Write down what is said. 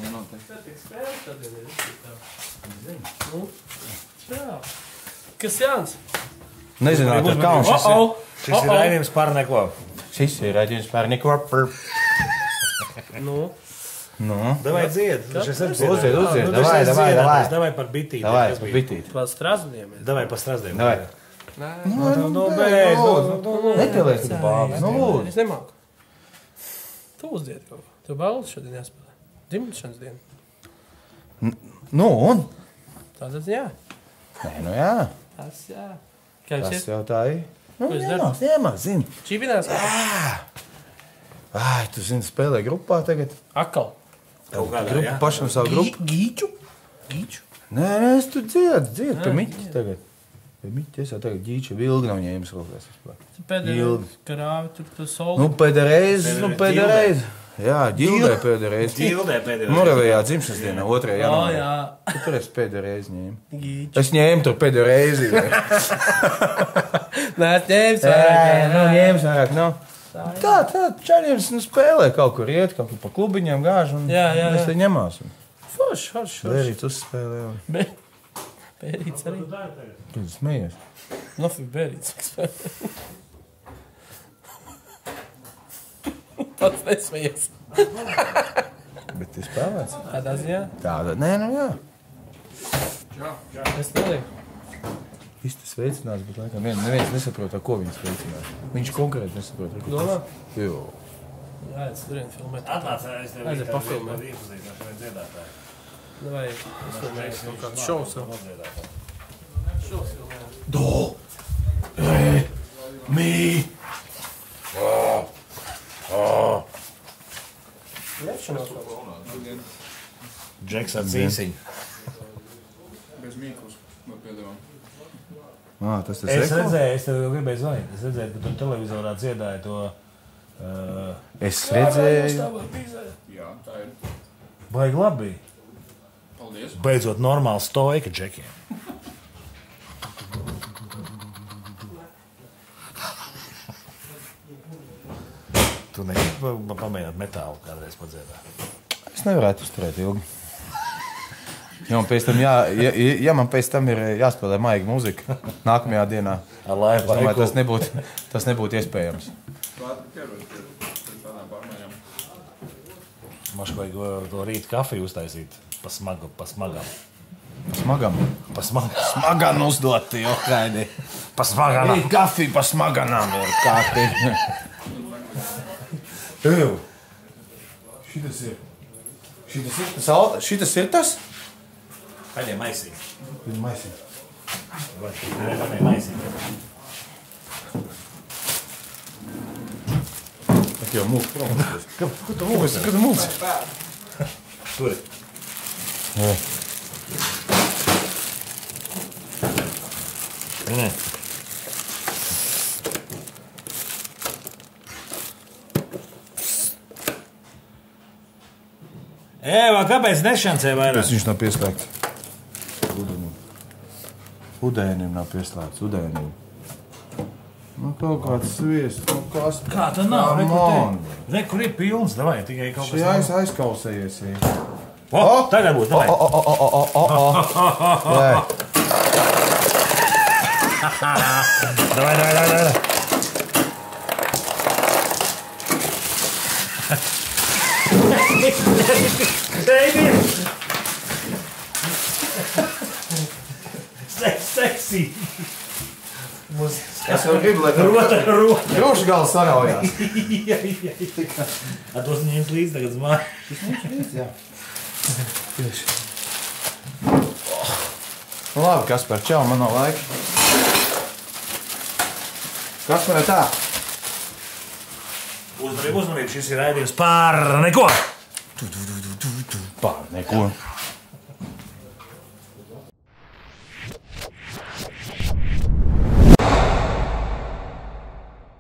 minūtē. Kas Jānis? Nezināt, ar kauns. Šis ir raidījums par neko. Šis ir raidījums par neko. Nu. Davai dzied. Uzied. Davai par bitīti. Davai par bitīti. Pa strazdiem. Davai par strazdiem. Davai. Nepieliec tik bāli. Lūdzu. Es nemāku. Tu uzdied kaut ko. Tev balvas šodien jāspēlē. Dzimšanas diena. Un? Tātad jā. Nē, jā. Tas jā. Kā jūs Tas iet? jau tā ir. Ko jūs darat? Iemāk, zini. Čībinās? Ai, tu zini, spēlē grupā tagad. Akal. Grupa pašam savu grupu. Gīču? Nē, es tu dzied pa miķi tagad. Pa miķi, es jau tagad ģīču vilgi nav ņēmis kaut kāds vispār. Pēdējais karāvi, tur tu soli. Pēdējais. Jā, ģildē pēdējais. Moravējā dzimšanas dienā, 2. janvārī. Jā. Tu tur esi pēdējais ņēmi. Gīču. Es ņēmu tur pēdējo reizi. Nē, es ņēmis Ņēmis vairāk, nav. Tā, čaļiems spēlē kaut kur iet, kaut kur pa klubiņiem gāž un mēs te ņemās. Forši. Bērīts uzspēlē. Bērīts arī. Tu smejies. Nofik Bērīts. Pats nesmejies. Bet tu spēlēts? Tādā ziņā? Tāda, nē, nu jā. Es nelieku. Viss tas veicinās, bet laikam neviens nesaprot, ar ko viņas veicinās. Viņš konkrēti nesaprot. Domā? Jo. Jā, es turien filmēt. Atnācēs tev Aiziet pafilmēt. dziedātāji. Vai es filmēju kaut kādu šovs. Šovs filmēju. Do, re, mi. Lepšanās. Džeks ar cīsiņu. Bez mīklus no piedevām. Tas Es redzēju, es tev gribēju zvanīt. Es redzēju, ka tu televizorā dziedāji to... Es redzēju. Jā, tā ir. Baigi labi. Paldies. Beidzot normāli stoika džekiem. Tu negribi pamēģināt metālu kādreiz padziedāt? Es nevarētu uzturēt ilgi. Ja man pēc tam ir jāspēlē maiga mūzika nākamajā dienā, Ar laiku. tas nebūtu iespējams. Maš vajag to rīt kafiju uztaisīt pa smagam. Smagan uzdot, jo kādi. Pa smagam. Rīt kafiju pa smaganām ir kādi. Šitas ir tas? Paņem maisīt. Maisīt. Paņem maisīt. Tak jau mūk prom. Kad tu mūk? Turi. Nē. Ēva, kāpēc nešancē vairāk? Tas viņš nav pieslēgts. Udēnim nav pieslēgts. Udēnim. Nu, kaut kāds sviests. Kā tā nav? Re, kur ir pilns? Davai, tikai kaut kas Šī aizkausējies. Tagad būs, davai. Davai. Seksī. Es jau gribu, lai rošu gals saraujās. Tos ņems līdz tagad zmāju. Jā. Nu labi, Kaspar, čau, man nav laika. Kaspar, tā. Uzmanību, šis ir raidījums par neko. Par neko.